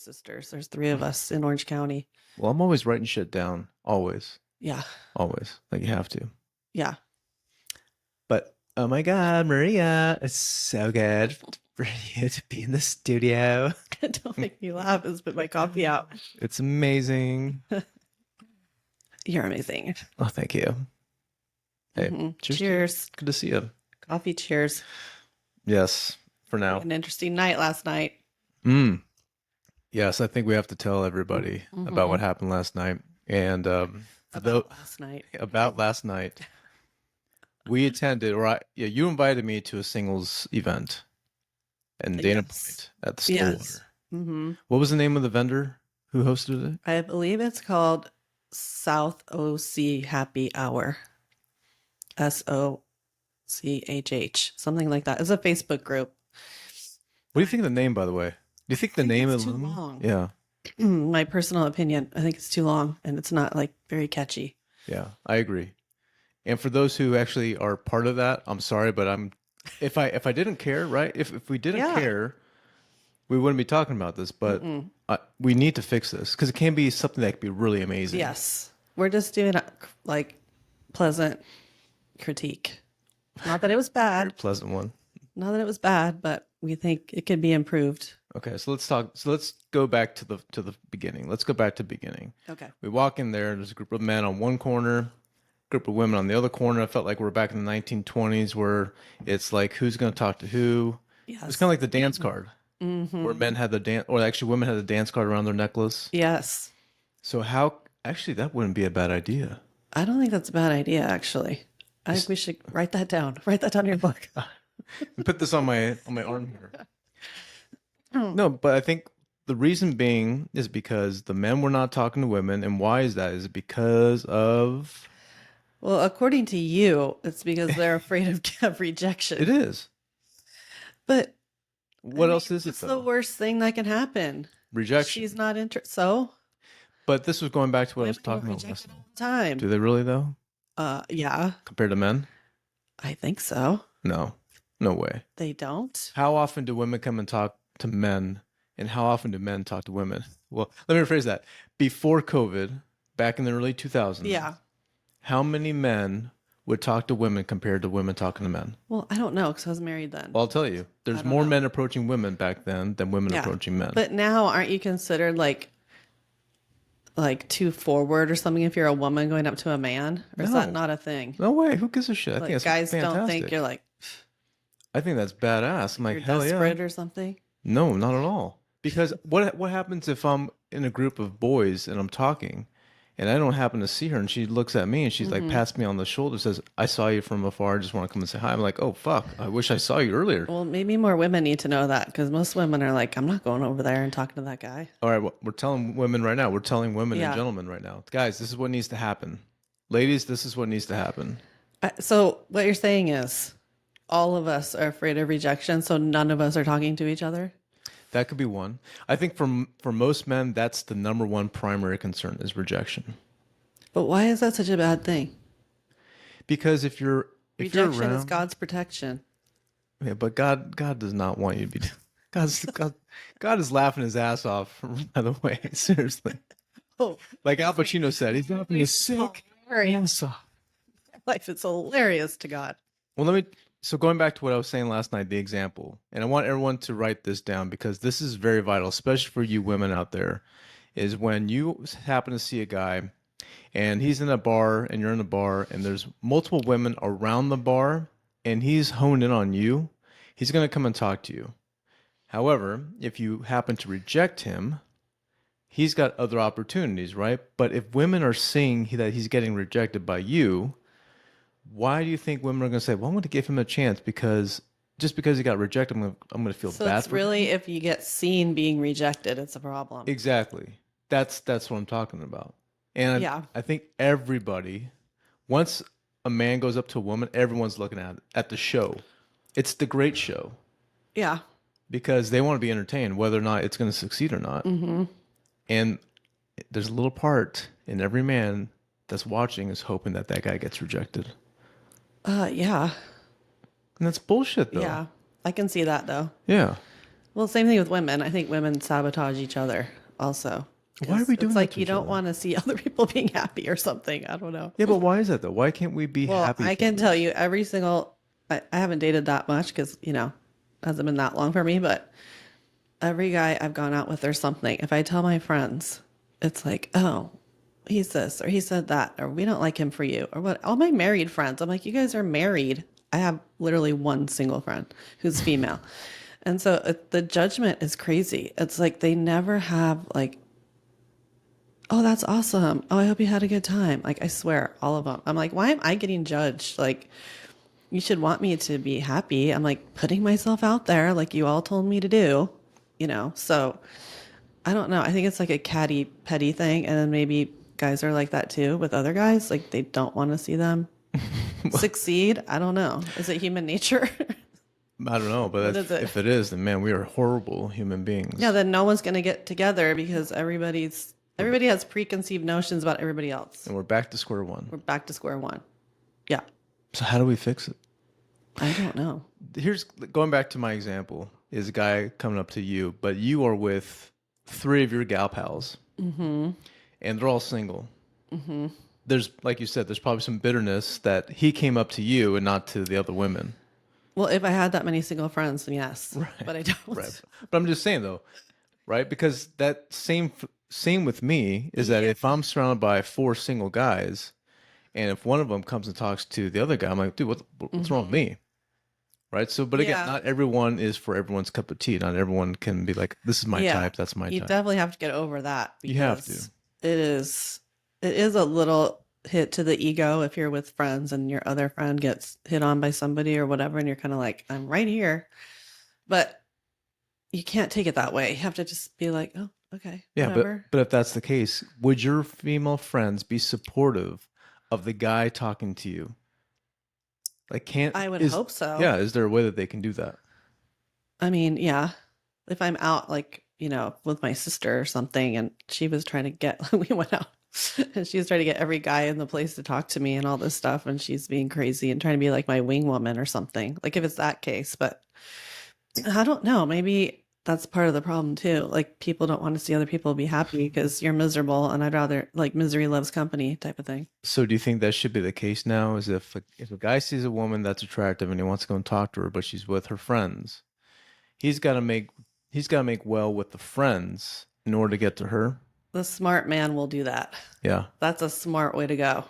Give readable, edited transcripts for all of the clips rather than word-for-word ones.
sisters. There's three of us in Orange County. Well, I'm always writing shit down. Always. Yeah. Always. Like you have to. Yeah. But oh my God, Maria, it's so good for you to be in the studio. Don't make me laugh. It's put my coffee out. It's amazing. You're amazing. Oh, thank you. Hey, cheers. Cheers. Good to see you. Coffee cheers. Yes, for now. An interesting night last night. Yes, I think we have to tell everybody about what happened last night. And about last night, we attended, you invited me to a singles event in Dana Point at the Stillwater. Yes. Mm-hmm. What was the name of the vendor who hosted it? I believe it's called South OC Happy Hour. SOCHH, something like that. It's a Facebook group. What do you think of the name, by the way? Do you think the name is too long? Yeah. My personal opinion, I think it's too long and it's not like very catchy. Yeah, I agree. And for those who actually are part of that, I'm sorry, but if I didn't care, right? If we didn't care, we wouldn't be talking about this. But we need to fix this because it can be something that could be really amazing. Yes, we're just doing like pleasant critique. Not that it was bad. Very pleasant one. Not that it was bad, but we think it could be improved. Okay, so let's talk. So let's go back to the beginning. Let's go back to the beginning. Okay. We walk in there. There's a group of men on one corner, group of women on the other corner. I felt like we're back in the 1920s, where it's like who's going to talk to who. Yes. It's kind of like the dance card, where men had the dance, or actually women had the dance card around their necklace. Yes. So actually that wouldn't be a bad idea. I don't think that's a bad idea, actually. I think we should write that down. Write that down in your book. Put this on my arm here. No, but I think the reason being is because the men were not talking to women. And why is that? Is it because of... Well, according to you, it's because they're afraid of rejection. It is. But what else is it, what's the worst thing that can happen? Rejection. She's not interested. So? But this was going back to what I was talking about last time. Do they really, though? Yeah. Compared to men? I think so. No. No way. They don't? How often do women come and talk to men, and how often do men talk to women? Well, let me rephrase that. Before COVID, back in the early 2000s, how many men would talk to women compared to women talking to men? Well, I don't know because I was married then. Well, I'll tell you. There's more men approaching women back then than women approaching men. But now, aren't you considered like too forward or something if you're a woman going up to a man? Or is that not a thing? No way. Who gives a shit? I think that's guys fantastic. don't think you're like... I think that's badass. I'm like, hell yeah. Desperate or something? No, not at all. Because what happens if I'm in a group of boys and I'm talking and I don't happen to see her and she looks at me and she's like pats me on the shoulder, says, I saw you from afar, I just want to come and say hi. I'm like, oh fuck, I wish I saw you earlier. Well, maybe more women need to know that because most women are like, I'm not going over there and talking to that guy. All right, well, we're telling women right now. We're telling women and gentlemen right now. Guys, this is what needs to happen. Ladies, this is what needs to happen. So what you're saying is all of us are afraid of rejection, so none of us are talking to each other? That could be one. I think for most men, that's the number one primary concern is rejection. But why is that such a bad thing? Because if you're rejection around, is God's protection. Yeah, but God does not want you to be. God is laughing his ass off. By the way, seriously. Oh, like Al Pacino said, he's laughing his sick ass off. Life is hilarious to God. Well, So going back to what I was saying last night, the example, and I want everyone to write this down because this is very vital, especially for you women out there, is when you happen to see a guy and he's in a bar and you're in a bar and there's multiple women around the bar and he's honed in on you, he's going to come and talk to you. However, if you happen to reject him, he's got other opportunities, right? But if women are seeing that he's getting rejected by you, why do you think women are going to say, well, I'm going to give him a chance because just because he got rejected, I'm going to feel bad for him? So it's really if you get seen being rejected, it's a problem. Exactly. That's what I'm talking about. And I think everybody, once a man goes up to a woman, everyone's looking at the show. It's the great show. Yeah. Because they want to be entertained, whether or not it's going to succeed or not. Mm-hmm. And there's a little part in every man that's watching is hoping that guy gets rejected. Yeah. And that's bullshit, though. Yeah. I can see that, though. Yeah. Well, same thing with women. I think women sabotage each other also. Why are Because we it's doing that like to you each don't other? want to see other people being happy or something. I don't know. Yeah, but why is that though? Why can't we be Well, happy I for can tell others? you every single, I haven't dated that much because, hasn't been that long for me, but every guy I've gone out with or something, if I tell my friends, it's like, oh, he's this or he said that, or we don't like him for you, or what. All my married friends, I'm like, you guys are married. I have literally one single friend who's female. And so the judgment is crazy. It's like they never have like, oh, that's awesome. Oh, I hope you had a good time. Like, I swear, all of them. I'm like, why am I getting judged? Like, you should want me to be happy. I'm like putting myself out there like you all told me to do, So I don't know. I think it's like a catty, petty thing. And then maybe guys are like that too with other guys. Like, they don't want to see them succeed. I don't know. Is it human nature? I don't know, What but is it? if it is, then man, we are horrible human Yeah, beings. then no one's going to get together because We're, everybody has preconceived notions about everybody else. and we're back to square one. We're back to square one. Yeah. So how do we fix it? I don't know. Here's going back to my example is a guy coming up to you, but you are with three of your gal pals and they're all single. There's, like you said, there's probably some bitterness that he came up to you and not to the other women. Well, if I had that many single friends, then yes, Right. but I Right. don't. But I'm just saying though, right? Because that same with me is that Yeah. if I'm surrounded by four single guys and if one of them comes and talks to the other guy, I'm like, dude, what's wrong with me? Right. So, but again, Yeah. not everyone is for everyone's cup of tea. Not everyone can be like, this is my Yeah. type. That's my You type. definitely have to get over that You have to. because it is a little hit to the ego if you're with friends and your other friend gets hit on by somebody or whatever and you're kind of like, I'm right here. But you can't take it that way. You have to just be like, oh, okay, Yeah. whatever. But if that's the case, would your female friends be supportive of the guy talking to you? Like, I would hope so. is there a way that they can do that? I mean, yeah. If I'm out, like, with my sister or something, and she was trying to get, we went out and she was trying to get every guy in the place to talk to me and all this stuff. And she's being crazy and trying to be like my wing woman or something. Like, if it's that case, but I don't know. Maybe that's part of the problem too. Like, people don't want to see other people be happy because you're miserable. And I'd rather, like, misery loves company type of thing. So do you think that should be the case now? Is if a guy sees a woman that's attractive and he wants to go and talk to her, but she's with her friends, he's got to make well with the friends in order to get to her. The smart man will do that. Yeah, That's a smart way to go.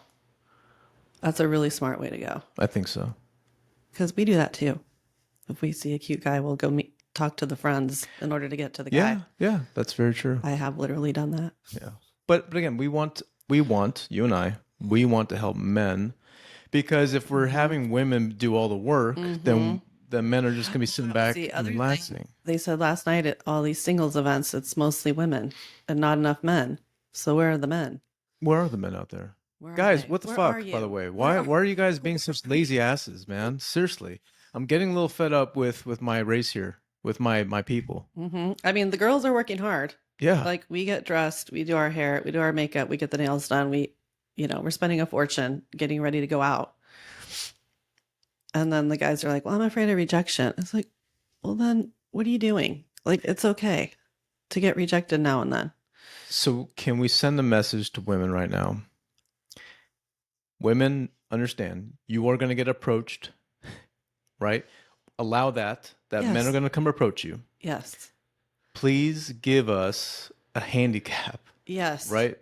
That's a really smart way to go. I think so. Because we do that too. If we see a cute guy, we'll go talk to the friends in order to get to the Yeah, guy. yeah, that's very true. I have literally done that. Yeah, but again, we want you and I we want to help men because if we're having women do all the work, then the men are just gonna be sitting back See, and other thing relaxing. they said last night at all these singles events, it's mostly women and not enough men. So where are the men? Where are the men out there? Where are Guys, they? what the Where fuck, are by the you? way? Where Why are are you guys being such lazy asses, man? Seriously. I'm getting a little fed up with my race here, with my people. I mean, the girls are working hard. Yeah. Like, we get dressed, we do our hair, we do our makeup, we get the nails done. We're spending a fortune getting ready to go out. And then the guys are like, well, I'm afraid of rejection. It's like, well, then what are you doing? Like, it's okay to get rejected now and then. So can we send a message to women right now? Women, understand, you are going to get approached, right? Allow that men Yes. are going to come approach you. Yes. Please give us a handicap, Yes. right?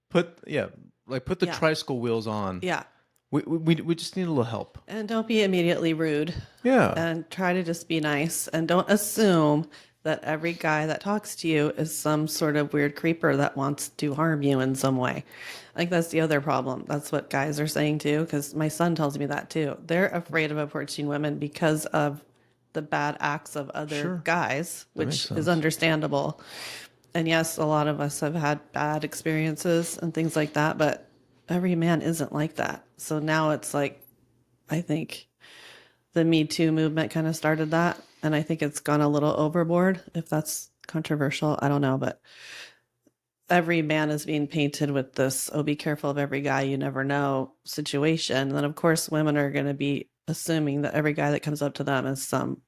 Put the Yeah. tricycle wheels on. Yeah. We just need a little help. And don't be immediately rude Yeah. and try to just be nice. And don't assume that every guy that talks to you is some sort of weird creeper that wants to harm you in some way. Like, that's the other problem. That's what guys are saying too, because my son tells me that too. They're afraid of approaching women because of the bad acts of other Sure. guys, That makes which sense. is understandable. And yes, a lot of us have had bad experiences and things like that, but every man isn't like that. So now it's like, I think the Me Too movement kind of started that. And I think it's gone a little overboard. If that's controversial, I don't know. But every man is being painted with this, oh, be careful of every guy, you never know situation. And then, of course, women are going to be assuming that every guy that comes up to them is some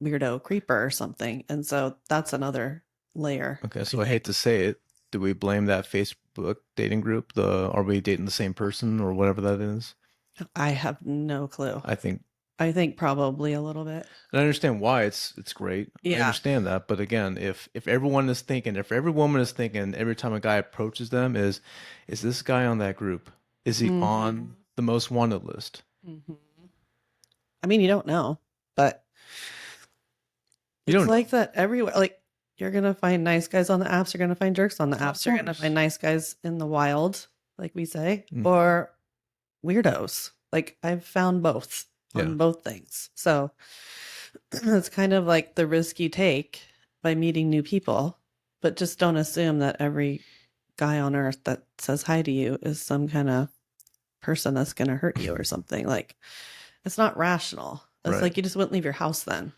weirdo creeper or something. And so that's another layer, Okay, I so I hate think. to say it. Do we blame that Facebook dating group? The Are we dating the same person or whatever that is? I have no clue. I think, I think probably a little bit. and I understand why it's great. I Yeah. understand that, but again, if everyone is thinking, if every woman is thinking every time a guy approaches them is this guy on that group? Is he on Hmm. the most wanted list? Hmm. I mean, you don't know, but You it's don't like know. that everywhere. Like, you're going to find nice guys on the apps. You're going to find jerks on the Of apps. You're going to course. find nice guys in the wild, like we say, Mhm. or weirdos. Like, I've found both Yeah. on both things. So it's kind of like the risk you take by meeting new people, but just don't assume that every guy on earth that says hi to you is some kind of person that's going to hurt you or something. Like, it's not rational. It's Right. like you just wouldn't leave your house then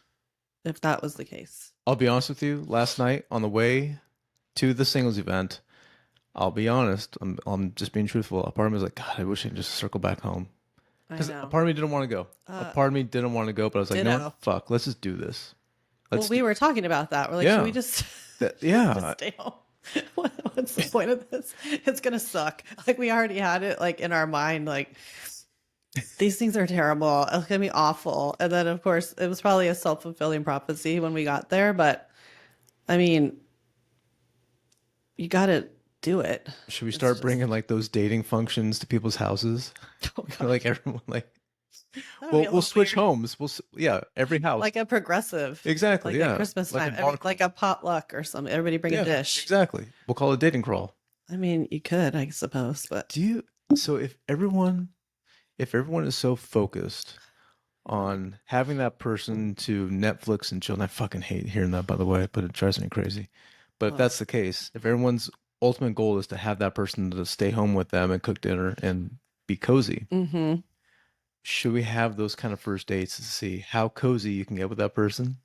if that was the case. I'll be honest with you. Last night on the way to the singles event, I'll be honest. I'm just being truthful. A part of me was like, God, I wish I could just circle back home. I Because a know. part of me didn't want to go. A Uh, part of me didn't want to go, but I was like, you know what? Ditto. Fuck, let's just do this. Well, Let's do. we were talking about that. We're like, should we Yeah. just just Yeah. stay home? What's the point of this? It's gonna suck. Like we already had it like in our mind, like these things are terrible. It's gonna be awful. And then of course it was probably a self-fulfilling prophecy when we got there, but I mean, you gotta do it. Should we It's start just bringing like those dating functions to people's houses? oh god, Like everyone, like that would be a we'll little switch weird. homes. Yeah, every house. Like a progressive, Exactly. like at Yeah, Christmas like a time, bar like crawl. a potluck or something. Everybody bring a Yeah, dish. exactly. We'll call it dating crawl. I mean, you could, I suppose, but Do you? So if everyone is so focused on having that person to Netflix and chill, and I fucking hate hearing that by the way, but it drives me crazy. But if well, that's the case, if everyone's ultimate goal is to have that person to stay home with them and cook dinner and be cozy, mm-hmm. should we have those kind of first dates to see how cozy you can get with that person?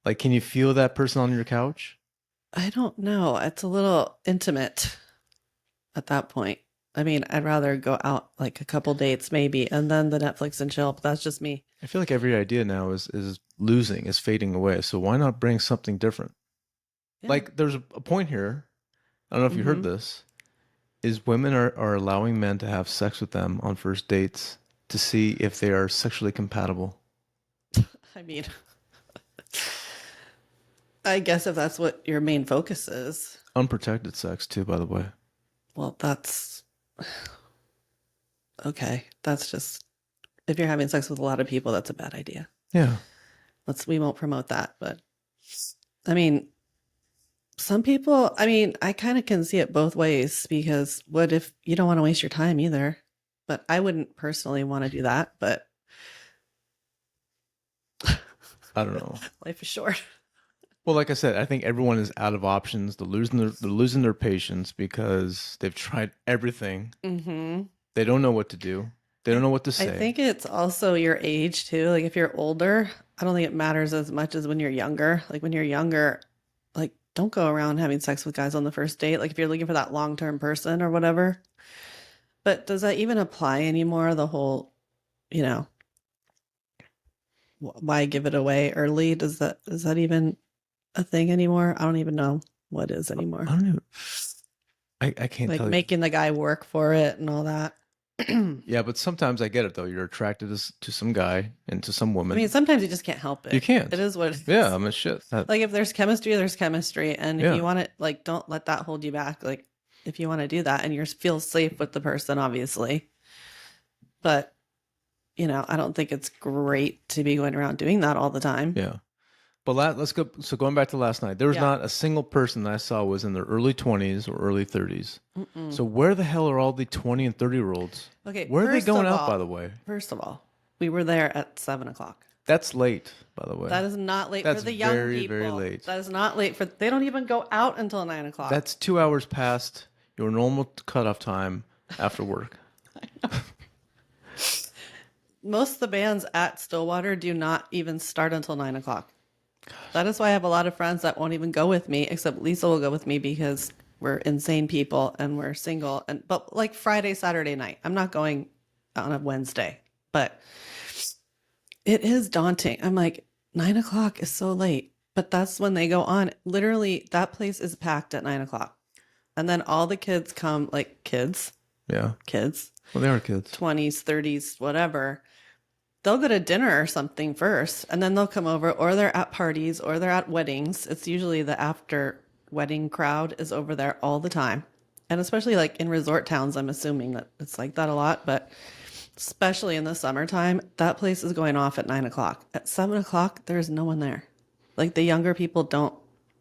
Like, can you feel that person on your couch? I don't know. It's a little intimate at that point. I mean, I'd rather go out like a couple dates maybe and then the Netflix and chill, but that's just me. I feel like every idea now is losing, is fading away. So why not bring something different? Yeah. Like, there's a point here. I don't know if you heard Mm-hmm. this. Is women are allowing men to have sex with them on first dates to see if they are sexually compatible. I mean, I guess if that's what your main focus is, Unprotected sex too, by the way. well, that's okay. That's just if you're having sex with a lot of people, that's a bad idea. Yeah. We won't promote that, but I mean, some people, I mean, I kind of can see it both ways because what if you don't want to waste your time either? But I wouldn't personally want to do that, but I don't know. life is short. Well, like I said, I think everyone is out of options. They're losing their patience because they've tried everything. Hmm. They don't know what to do. They don't know what to I say. think it's also your age too. Like if you're older, I don't think it matters as much as when you're younger. Like when you're younger, like don't go around having sex with guys on the first date. Like if you're looking for that long-term person or whatever. But does that even apply anymore? The whole, you know, why give it away early? Is that even a thing anymore? I don't even know what is I anymore. don't even. I can't Like tell you. making the guy work for it and all that. I Yeah, but sometimes I get it though. You're attracted to some guy and to some mean, woman. sometimes you just can't help You it. It can't. is what it Yeah, is. I mean, shit. That. Like if there's chemistry, there's chemistry. And if Yeah. you want it, like don't let that hold you back. Like if you want to do that and you feel safe with the person, obviously. But, I don't think it's great to be going around doing that all the time. Yeah. But let's go. So going back to last night, there was Yeah. not a single person that I saw was in their early 20s or early 30s. Mm-mm. So where the hell are all the 20 and 30-year-olds? Okay, Where are they going out, by the way? first of all, we were there at 7 o'clock. That's late, by the way. That is not late for That's the young very, people. very late. That is not late for. They don't even go out until 9 o'clock. That's 2 hours past your normal cutoff time after work. Most of the bands at Stillwater do not even start until 9 o'clock. That is why I have a lot of friends that won't even go with me, except Lisa will go with me because we're insane people and we're single. But like Friday, Saturday night, I'm not going on a Wednesday. But it is daunting. I'm like, 9 o'clock is so late, but that's when they go on. Literally, that place is packed at 9 o'clock. And then all the kids come, like Yeah. kids, Well, they are kids. 20s, 30s, whatever. They'll go to dinner or something first, and then they'll come over, or they're at parties, or they're at weddings. It's usually the after wedding crowd is over there all the time. And especially like in resort towns, I'm assuming that it's like that a lot, but especially in the summertime, that place is going off at 9 o'clock. At 7 o'clock, there's no one there. Like the younger people don't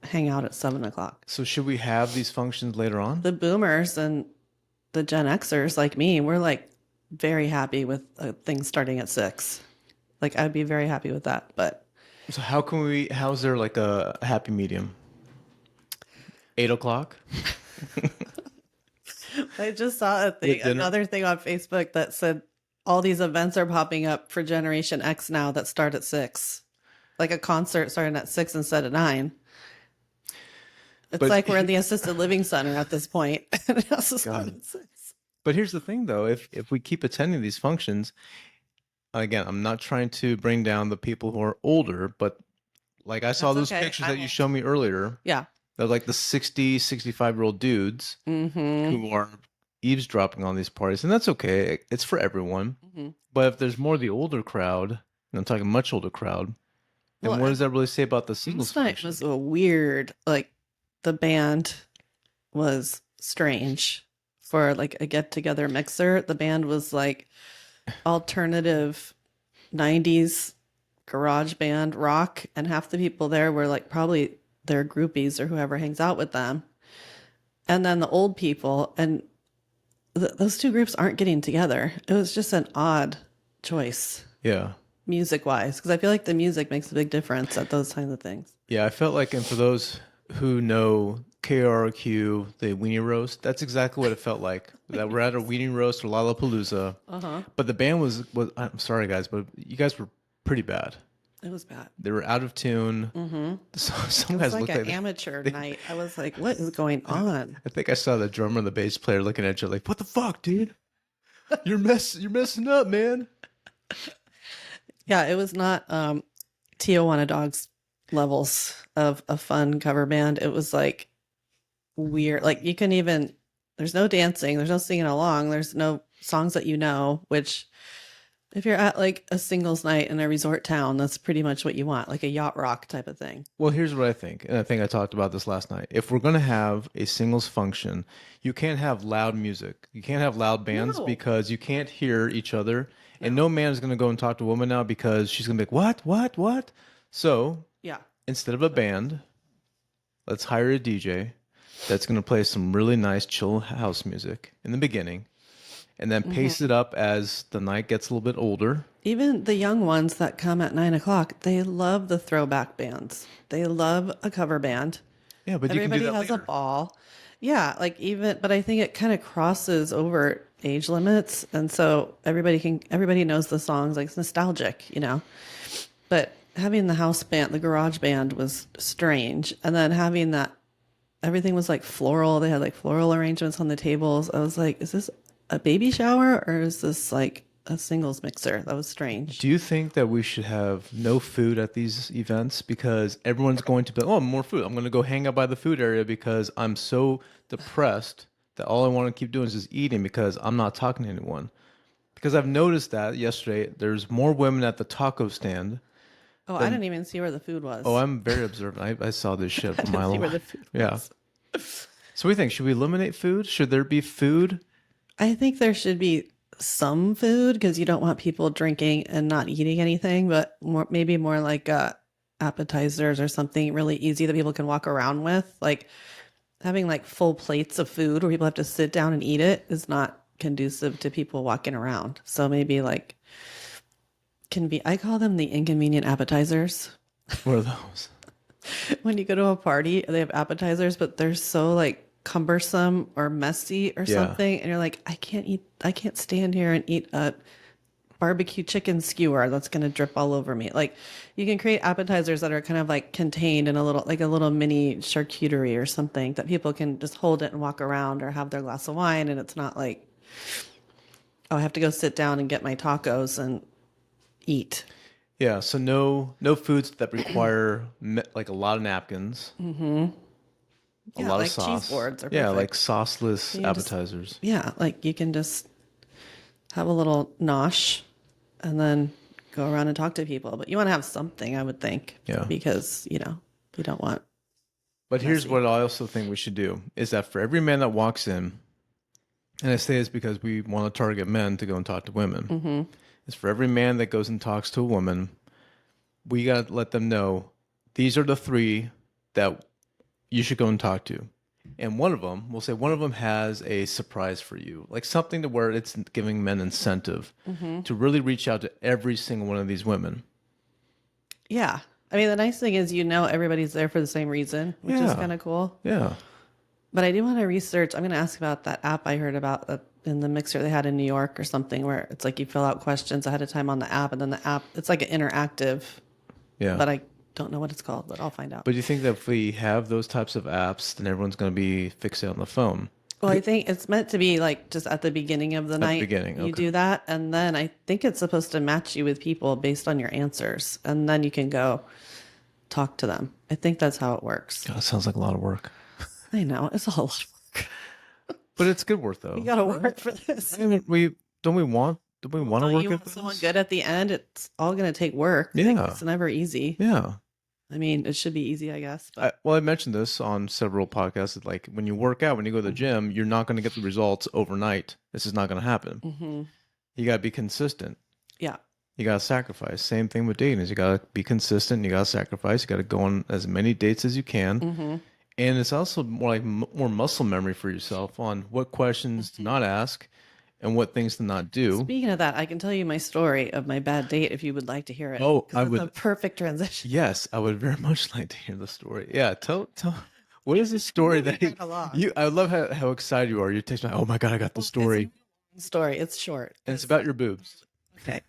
hang out at 7 o'clock. So should we have these functions later on? The boomers and the Gen Xers like me, we're like very happy with things starting at 6. Like I'd be very happy with that. But So how can we? How's there like a happy medium? 8 o'clock. I just saw a thing, With dinner? another thing on Facebook that said all these events are popping up for Generation X now that start at 6. Like a concert starting at 6 instead of 9. It's But like we're in the assisted living center at this point. And it has to start God. at 6. But here's the thing, though: if we keep attending these functions, again, I'm not trying to bring down the people who are older, but like I saw That's those okay. pictures I that you won't. showed me earlier. Yeah. They're like the 60, 65-year-old dudes Mm-hmm. who are eavesdropping on these parties, and that's okay. It's for everyone. Mm-hmm. But if there's more the older crowd, and I'm talking much older crowd, then Well, what does that really say about the singles last night function? was a weird, like the band was strange for like a get together mixer. The band was like alternative 90s garage band rock, and half the people there were like probably their groupies or whoever hangs out with them. And then the old people, and those two groups aren't getting together. It was just an odd choice Yeah. music wise, because I feel like the music makes a big difference at those kinds of things. Yeah, I felt like, and for those who know KRQ, the weenie roast, that's exactly what it felt like. That we're at a weenie roast or Lollapalooza, Uh-huh. but the band was. I'm sorry, guys, but you guys were pretty bad. It was bad. They were out of tune. Mm-hmm. So, some It was guys like looked an like amateur night. I was like, what is going on? I think I saw the drummer and the bass player looking at you like, "What the fuck, dude? You're messing up, man." Yeah, it was not Tijuana Dogs levels of a fun cover band. It was like weird. Like you can even there's no dancing, there's no singing along, there's no songs that you know, which if you're at like a singles night in a resort town, that's pretty much what you want, like a yacht rock type of thing. Well, here's what I think, and I think I talked about this last night. If we're going to have a singles function, you can't have loud music. You can't have loud bands No. because you can't hear each other. And no man is going to go and talk to a woman now because she's going to be like, what? So Yeah. instead of a band, let's hire a DJ that's going to play some really nice, chill house music in the beginning and then pace it up as the night gets a little bit older. Even the young ones that come at 9 o'clock, they love the throwback bands. They love a cover band. Yeah, but you can Everybody do that has a later. ball. Yeah, like even, but I think it kind of crosses over age limits, and so everybody knows the songs. Like it's nostalgic, you know. But having the house band, the garage band, was strange, and then having that everything was like floral. They had like floral arrangements on the tables. I was like, is this a baby shower or is this like a singles mixer? That was strange. Do you think that we should have no food at these events because everyone's going to be, oh, more food. I'm going to go hang out by the food area because I'm so depressed that all I want to keep doing is just eating because I'm not talking to anyone. Because I've noticed that yesterday there's more women at the taco stand. Oh, I didn't even see where the food was. Oh, I'm very observant. I saw this shit I from didn't mile see where away. the food Yeah. was. So what do you think? Should we eliminate food? Should there be food? I think there should be some food because you don't want people drinking and not eating anything, but maybe more like appetizers or something really easy that people can walk around with. Like having like full plates of food where people have to sit down and eat it is not conducive to people walking around. So maybe like I call them the inconvenient appetizers. What are those? When you go to a party, they have appetizers, but they're so like cumbersome or messy or Yeah. something. And you're like, I can't stand here and eat a barbecue chicken skewer that's going to drip all over me. Like you can create appetizers that are kind of like contained in a little mini charcuterie or something that people can just hold it and walk around or have their glass of wine. And it's not like, oh, I have to go sit down and get my tacos and eat. Yeah, so no foods that require like a lot of napkins, a Yeah, lot of like cheese sauce. boards are Yeah, like perfect. sauceless You can just, appetizers. yeah, like you can just have a little nosh and then go around and talk to people. But you want to have something, I would think, Yeah. because, you don't want But here's messy. what I also think we should do is that for every man that walks in, and I say this because we want to target men to go and talk to women, is for every man that goes and talks to a woman, we got to let them know these are the three that you should go and talk to. And one of them, we'll say one of them has a surprise for you, like something to where it's giving men incentive to really reach out to every single one of these women. Yeah. I mean, the nice thing is, everybody's there for the same reason, which is Yeah. kind of cool. Yeah. But I do want to research. I'm going to ask about that app I heard about in the mixer they had in New York or something, where it's like you fill out questions ahead of time on the app, and then the app, it's like an interactive, Yeah. but I don't know what it's called, but I'll find out. But do you think that if we have those types of apps, then everyone's going to be fixated on the phone Well, I think it's meant to be like just at the beginning of the at the night, beginning? you Okay. do that. And then I think it's supposed to match you with people based on your answers. And then you can go talk to them. I think that's how it works. God, that sounds like a lot of work. I know. It's a lot of work. But it's good work You though. got to work for this. I mean, do we want to Don't work you at want someone this? good at the end? It's all going to take work. Like, Yeah. it's never easy. Yeah. I mean, it should be easy, I guess. But I mentioned this on several podcasts. That, like when you work out, when you go to the gym, you're not going to get the results overnight. This is not going to happen. You got to be consistent. yeah. You got to sacrifice. Same thing with dating is you got to be consistent. You got to sacrifice. You got to go on as many dates as you can. And it's also more like more muscle memory for yourself on what questions to not ask and what things to not do. Speaking of that, I can tell you my story of my bad date if you would like to hear it. Oh, 'Cause I it's would. a perfect transition. Yes, I would very much like to hear the story. Yeah, tell. What is the story that Moving right along. you? I love how excited you are. You text me, oh my god, I got the story, Story. It's short. and it's about your boobs. Okay.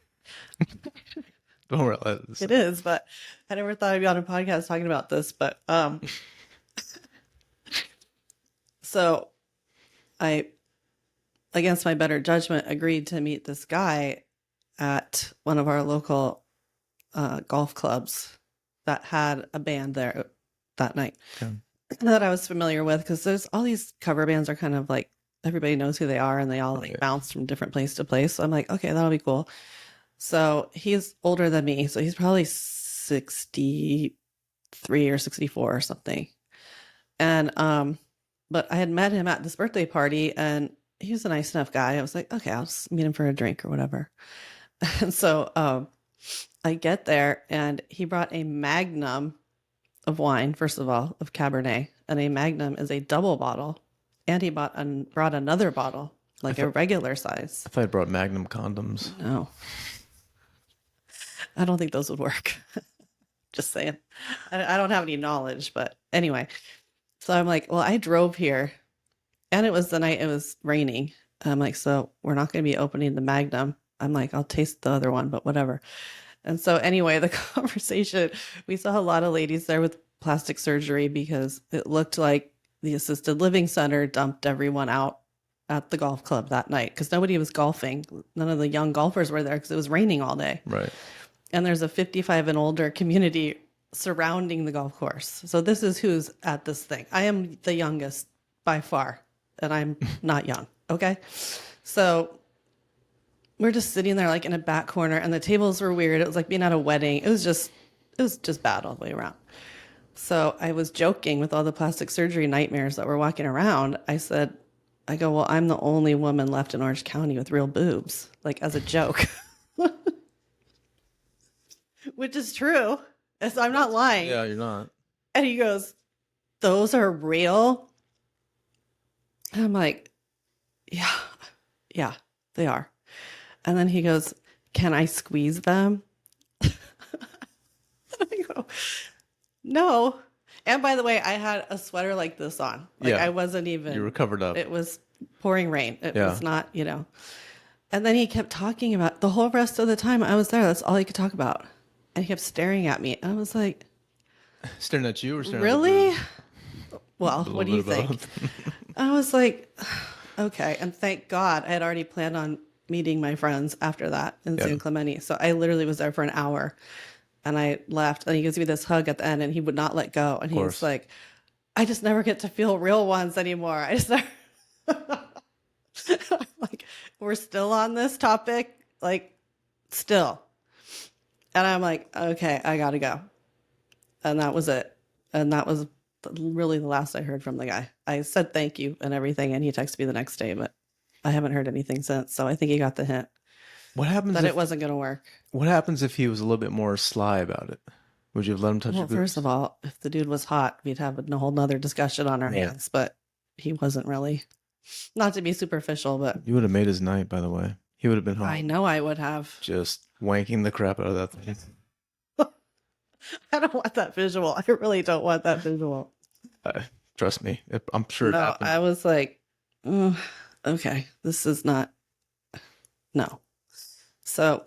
Don't worry. It is, but I never thought I'd be on a podcast talking about this. But so I, against my better judgment, agreed to meet this guy at one of our local golf clubs that had a band there that night Okay. that I was familiar with, because there's all these cover bands are kind of like everybody knows who they are and they all like Right. bounce from different place to place. So I'm like, okay, that'll be cool. So he's older than me, so he's probably 63 or 64 or something. And but I had met him at this birthday party and he was a nice enough guy. I was like, okay, I'll just meet him for a drink or whatever. And so I get there and he brought a magnum of wine, first of all, of Cabernet. And a magnum is a double bottle. And he brought another bottle, like a regular size. I thought I brought Magnum condoms. No. I don't think those would work. Just saying. I don't have any knowledge, but anyway. So I'm like, well, I drove here and it was the night it was raining. I'm like, so we're not going to be opening the Magnum. I'm like, I'll taste the other one, but whatever. And so anyway, the conversation, we saw a lot of ladies there with plastic surgery because it looked like the assisted living center dumped everyone out at the golf club that night because nobody was golfing. None of the young golfers were there because it was raining all day. Right. And there's a 55 and older community surrounding the golf course. So this is who's at this thing. I am the youngest by far, and I'm not young. Okay. So we're just sitting there like in a back corner and the tables were weird. It was like being at a wedding. It was just bad all the way around. So I was joking with all the plastic surgery nightmares that were walking around. I go, well, I'm the only woman left in Orange County with real boobs, like as a joke. Which is true. So I'm not lying. Yeah, you're not. And he goes, those are real? And I'm like, yeah, they are. And then he goes, can I squeeze them? And I go, no. And by the way, I had a sweater like this on. Like Yeah. I wasn't even. You were covered up. It was pouring rain. It Yeah. was not, And then he kept talking about the whole rest of the time I was there. That's all he could talk about. And he kept staring at me. I was like, Staring at you or staring really? at the Well, boobs? what do you A little think? bit of both. I was like, okay. And thank God I had already planned on meeting my friends after that in Yeah. San Clemente. So I literally was there for an hour and I left and he gives me this hug at the end and he would not let go. And Of he's course. like, I just never get to feel real ones anymore. I just never. Like, we're still on this topic, like, still. And I'm like, okay, I gotta go. And that was it. And that was really the last I heard from the guy. I said thank you and everything, and he texted me the next day, but I haven't heard anything since. So I think he got the hint What happens that it if wasn't going to work. what happens if he was a little bit more sly about it? Would you have let him touch your Well, first boobs? of all, if the dude was hot, we'd have a whole nother discussion on our Yeah. hands, but he wasn't really. Not to be superficial, but You would have made his night, by the way. He would have been home. I know I would have. Just wanking the crap out of that thing. I don't want that visual. I really don't want that visual. Trust me. I'm sure it No, happened. I was like, okay, this is not. No. So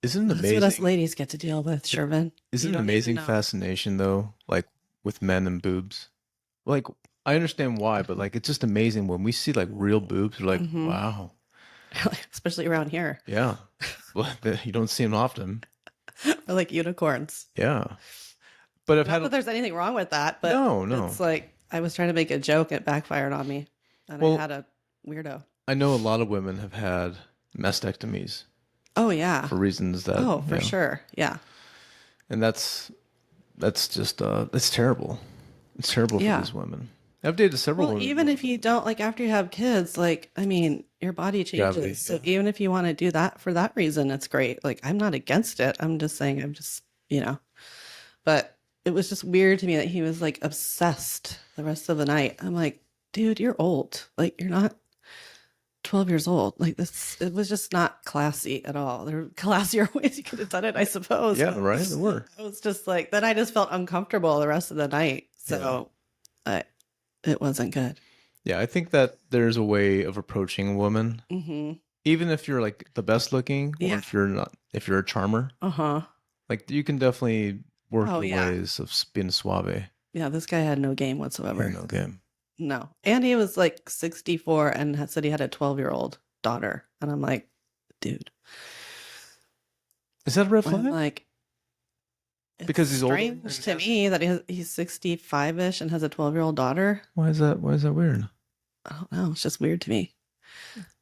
Isn't it that's what us amazing? ladies get to deal with, Sherman. Isn't You it don't amazing even know. fascination though, like with men and boobs? Like I understand why, but like it's just amazing when we see like real boobs. We're like, Mhm. wow, Especially around here. yeah. Well, you don't see them often. Or like unicorns. Yeah, but I've Not had that there's anything wrong with that, but no. it's like I was trying to make a joke, it backfired on me. And I Well, had a weirdo. I know a lot of women have had mastectomies Oh yeah. for reasons that Oh, for sure. Yeah. and that's just it's terrible. It's terrible for Yeah. these women. I've dated several Well, women. even if you don't, like, after you have kids, like, I mean, your body Gravity, changes. So yeah. even if you want to do that for that reason, it's great. Like, I'm not against it. I'm just saying, I'm just, but it was just weird to me that he was like obsessed the rest of the night. I'm like, dude, you're old. Like, you're not 12 years old. Like, this, it was just not classy at all. There were classier ways you could have done it, I suppose. Yeah, but right. There were. I was just like, then I just felt uncomfortable the rest of the night. So it wasn't good. Yeah, I think that there's a way of approaching a woman, Mm-hmm. even if you're like the best looking, or Yeah. if you're not, if you're a charmer, Uh-huh. like you can definitely work Oh, the yeah. ways of being suave. Yeah, this guy had no game Yeah, whatsoever. no game. No. And he was like 64 and said he had a 12-year-old daughter. And I'm like, dude. Is that a red I'm flag? like, it's Because he's older strange and to has- me that he's 65-ish and has a 12-year-old daughter. Why is that? Why is that weird? I don't know. It's just weird to me.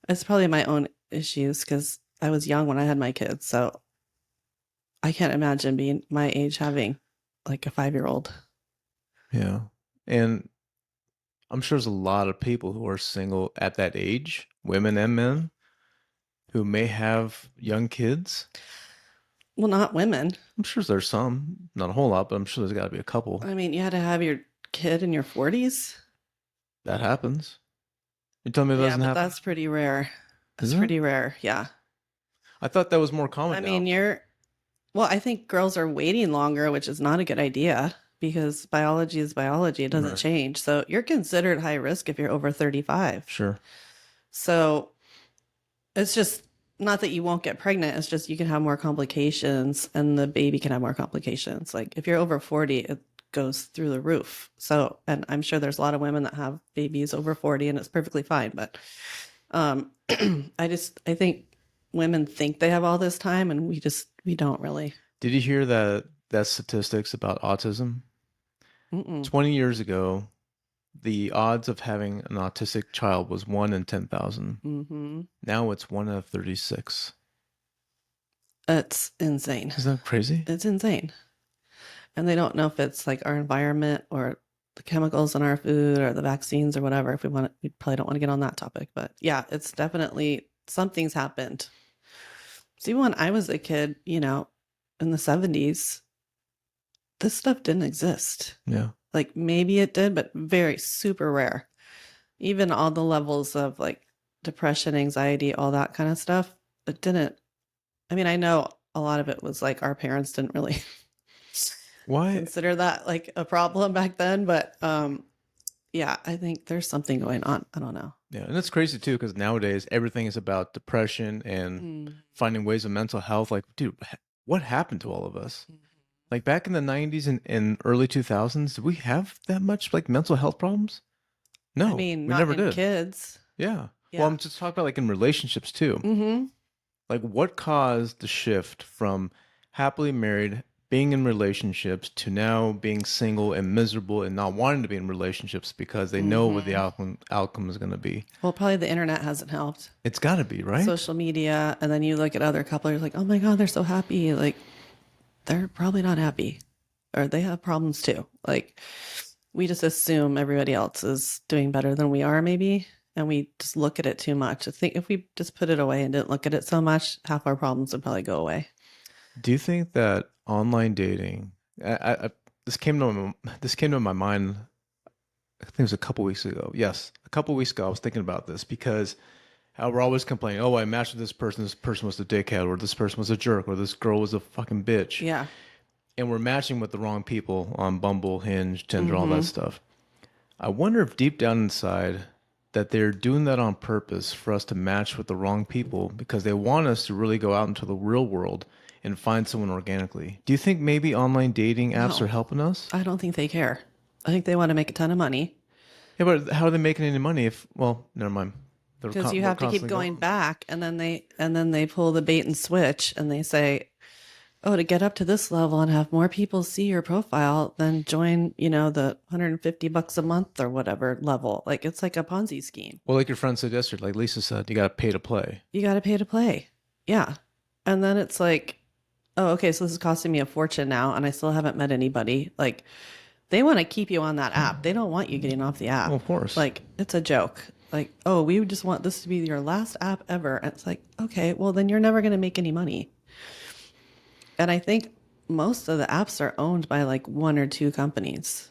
It's probably my own issues because I was young when I had my kids. So I can't imagine being my age having like a 5-year-old. Yeah, and I'm sure there's a lot of people who are single at that age, women and men, who may have young kids. Well, not women. I'm sure there's some, not a whole lot, but I'm sure there's got to be a couple. I mean, you had to have your kid in your 40s. That happens. You tell me that Yeah, doesn't but happen? that's pretty rare. Is That's it? pretty rare. Yeah. I thought that was more common I now. mean, well, I think girls are waiting longer, which is not a good idea because biology is biology. It doesn't Right. change. So you're considered high risk if you're over 35. Sure. So it's just not that you won't get pregnant. It's just you can have more complications and the baby can have more complications. Like if you're over 40, it goes through the roof. So, and I'm sure there's a lot of women that have babies over 40 and it's perfectly fine. But I think women think they have all this time and we don't really. Did you hear that statistics about autism? Mm-mm. 20 years ago, the odds of having an autistic child was 1 in 10,000. Mm-hmm. Now it's 1 out of 36. It's insane. Isn't that crazy? It's insane. And they don't know if it's like our environment or the chemicals in our food or the vaccines or whatever. If we probably don't want to get on that topic, but yeah, it's definitely something's happened. See, when I was a kid, in the 70s, this stuff didn't exist. Yeah. Like maybe it did, but very super rare. Even all the levels of like depression, anxiety, all that kind of stuff, it didn't. I mean, I know a lot of it was like our parents didn't really Why? consider that like a problem back then, but yeah, I think there's something going on. I don't know. Yeah, and it's crazy too because nowadays everything is about depression and finding ways of mental health. Like, dude, what happened to all of us? Like back in the 90s and early 2000s, did we have that much like mental health problems? No, I mean, we not never in did. kids. Yeah. Well, Yeah. I'm just talking about like in relationships too. Mm-hmm. Like what caused the shift from happily married, being in relationships to now being single and miserable and not wanting to be in relationships because they know what the Mm-hmm. outcome is going to be. Well, probably the internet hasn't helped. It's got to be, right? Social media, and then you look at other couples, you're like, oh my God, they're so happy. Like, they're probably not happy, or they have problems too. Like, we just assume everybody else is doing better than we are, maybe, and we just look at it too much. I think if we just put it away and didn't look at it so much, half our problems would probably go away. Do you think that online dating, this came to my mind, I think it was a couple weeks ago. Yes, a couple weeks ago I was thinking about this because how we're always complaining, oh, I matched with this person was a dickhead, or this person was a jerk, or this girl was a fucking bitch. Yeah. And we're matching with the wrong people on Bumble, Hinge, Tinder, all that Mm-hmm. stuff. I wonder if deep down inside that they're doing that on purpose for us to match with the wrong people because they want us to really go out into the real world and find someone organically. Do you think maybe online dating apps are No, helping us? I don't think they care. I think they want to make a ton of money Yeah, but how are they making any money if, well, never mind. because you We're have to keep constantly going going. back, and then they pull the bait and switch, and they say, oh, to get up to this level and have more people see your profile, then join, the $150 a month or whatever level. Like, it's like a Ponzi scheme. Well, like your friend said yesterday, like Lisa said, you got to pay to play. You got to pay to play. Yeah. And then it's like, oh, okay, so this is costing me a fortune now, and I still haven't met anybody. Like, they want to keep you on that app. They don't want you getting off the Well, app. of course. Like, it's a joke. Like, oh, we just want this to be your last app ever. And it's like, okay, well, then you're never going to make any money. And I think most of the apps are owned by like one or two companies.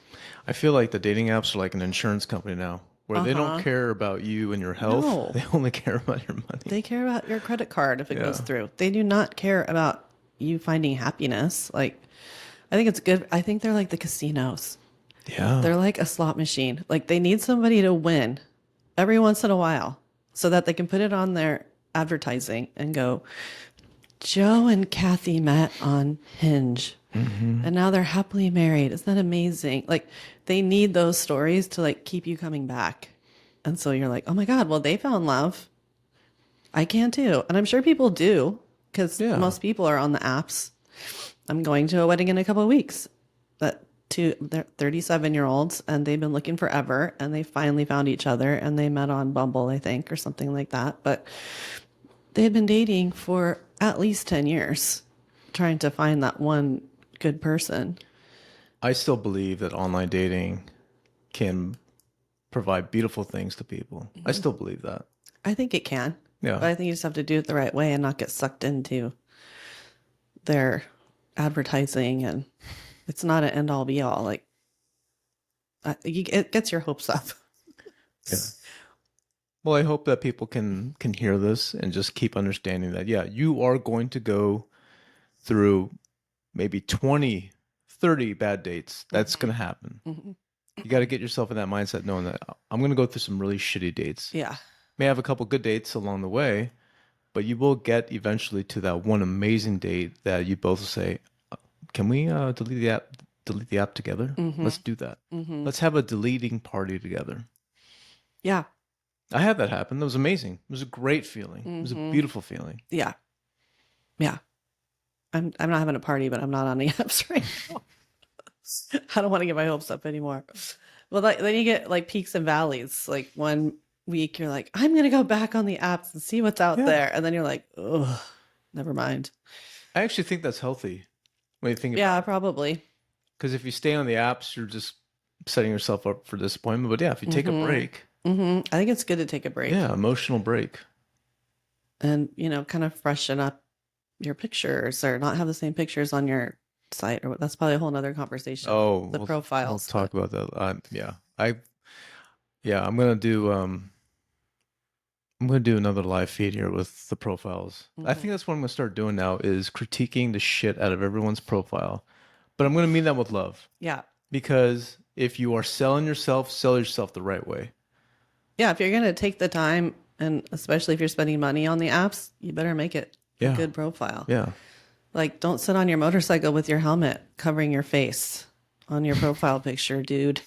I feel like the dating apps are like an insurance company now, where Uh they don't huh. care about you and your health. No, They only care about your money. they care about your credit card if it goes Yeah. through. They do not care about you finding happiness. Like, I think it's good. I think they're like the casinos. Yeah. They're like a slot machine. Like, they need somebody to win every once in a while so that they can put it on their advertising and go, Joe and Kathy met on Hinge and now they're happily married. Isn't that amazing? Like, they need those stories to like keep you coming back. And so you're like, oh my God, well, they found love. I can too. And I'm sure people do because Yeah. most people are on the apps. I'm going to a wedding in a couple of weeks. That they're 37-year-olds and they've been looking forever and they finally found each other and they met on Bumble, I think, or something like that. But they had been dating for at least 10 years, trying to find that one good person. I still believe that online dating can provide beautiful things to people. I still believe that. I think it can. Yeah. But I think you just have to do it the right way and not get sucked into their advertising. And it's not an end all be all. Like, it gets your hopes up. Yeah. Well, I hope that people can hear this and just keep understanding that, yeah, you are going to go through maybe 20, 30 bad dates. That's going to happen. Mhm. You got to get yourself in that mindset knowing that I'm going to go through some really shitty dates. Yeah. May have a couple good dates along the way, but you will get eventually to that one amazing date that you both say, "Can we delete the app together? Let's do that. Let's have a deleting party together." Yeah. I had that happen. That was amazing. It was a great feeling. It was a beautiful feeling. Yeah. Yeah. I'm not having a party, but I'm not on the apps right now. I don't want to get my hopes up anymore. Well, then you get like peaks and valleys. Like, one week you're like, I'm gonna go back on the apps and see what's out Yeah. there, and then you're like, oh, never mind. I actually think that's healthy when you think about Yeah, it. probably. Because if you stay on the apps, you're just setting yourself up for disappointment. But yeah, if you take a break, I think it's good to take a break yeah, emotional break. and kind of freshen up your pictures or not have the same pictures on your site. Or that's probably a whole nother conversation. Oh, The we'll profiles. talk about that. Yeah, I'm gonna do another live feed here with the profiles. I think that's what I'm gonna start doing now is critiquing the shit out of everyone's profile, but I'm gonna mean that with love Yeah. because if you are selling yourself, sell yourself the right way. Yeah, if you're going to take the time, and especially if you're spending money on the apps, you better make it a Yeah. good profile. Yeah. Like, don't sit on your motorcycle with your helmet covering your face on your profile picture, dude.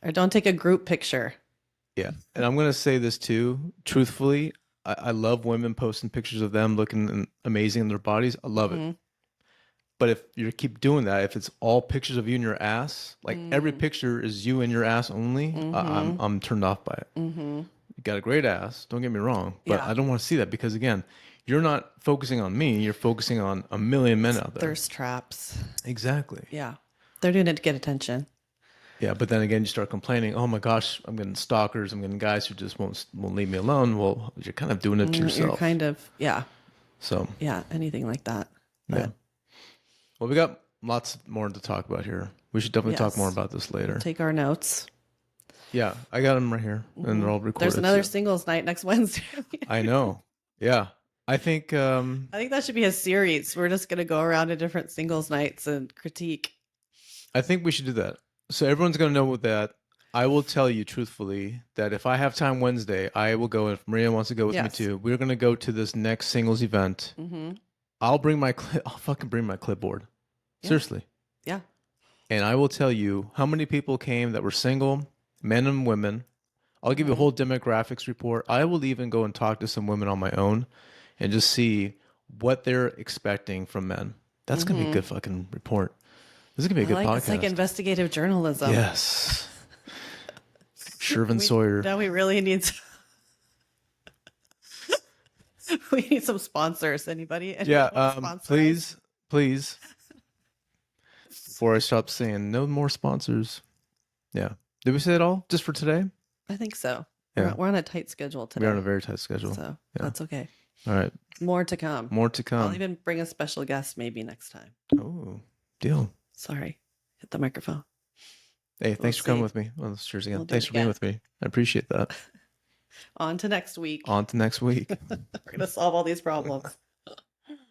Or don't take a group picture. Yeah. And I'm going to say this too, truthfully. I love women posting pictures of them looking amazing in their bodies. I love it. Mm-hmm. But if you keep doing that, if it's all pictures of you in your ass, like every picture is you in your ass only, Mm-hmm. I'm turned off by it. Mm-hmm. You got a great ass, don't get me wrong, but Yeah. I don't want to see that because again, you're not focusing on me, you're focusing on a million men out there. Thirst traps. Exactly. Yeah. They're doing it to get attention. Yeah, but then again, you start complaining. Oh my gosh, I'm getting stalkers. I'm getting guys who just won't leave me alone. Well, you're kind of doing it to You're yourself. kind of, yeah. So Yeah. Anything like that. yeah. But Well, we got lots more to talk about here. We should definitely talk more yes. about this later. Take our notes. Yeah, I got them right here, and they're all recorded. There's another too. singles night next Wednesday. I know. Yeah, I think I think that should be a series. We're just going to go around to different singles nights and critique. we should do that. So everyone's gonna know that. I will tell you truthfully that if I have time Wednesday, I will go. If Maria wants to go with me Yes. too, we're gonna go to this next singles event. Mm-hmm. I'll fucking bring my clipboard. Yeah. Seriously. Yeah. And I will tell you how many people came that were single, men and women. I'll give you a whole demographics report. I will even go and talk to some women on my own and just see what they're expecting from men. That's going to be a good fucking report. This is going to be a good podcast. It's like investigative journalism. Yes. Shervin Sawyer. Now we really need we need some sponsors. Anybody? Yeah, sponsor us? please. Before I stop saying no more sponsors. Yeah. Did we say it all just for today? I think so. Yeah. We're on a tight schedule today. We're on a very tight schedule. So that's okay. All right. More to come. More to I'll come. even bring a special guest maybe next time. Oh, deal. Sorry. Hit the microphone. Hey, thanks We'll for coming see. with me. Well, cheers again. We'll do Thanks it for being again. with me. I appreciate that. On to next week. On to next week. We're going to solve all these problems.